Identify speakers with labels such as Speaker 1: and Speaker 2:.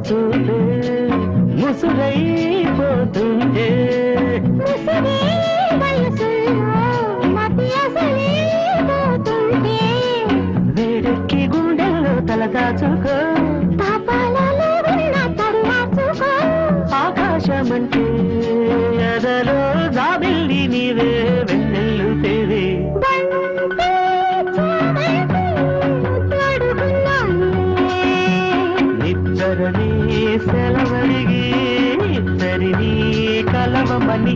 Speaker 1: చూపే ముసురైపోతుంటే వేడెక్కి గుండెల్లో తల దాచుకో ఆకాశమంటే అదలో జాబిల్లి నీవే వెన్నెల్లు తేవే నిద్దరని సెలవడిగి ఇద్దరిని కలవమని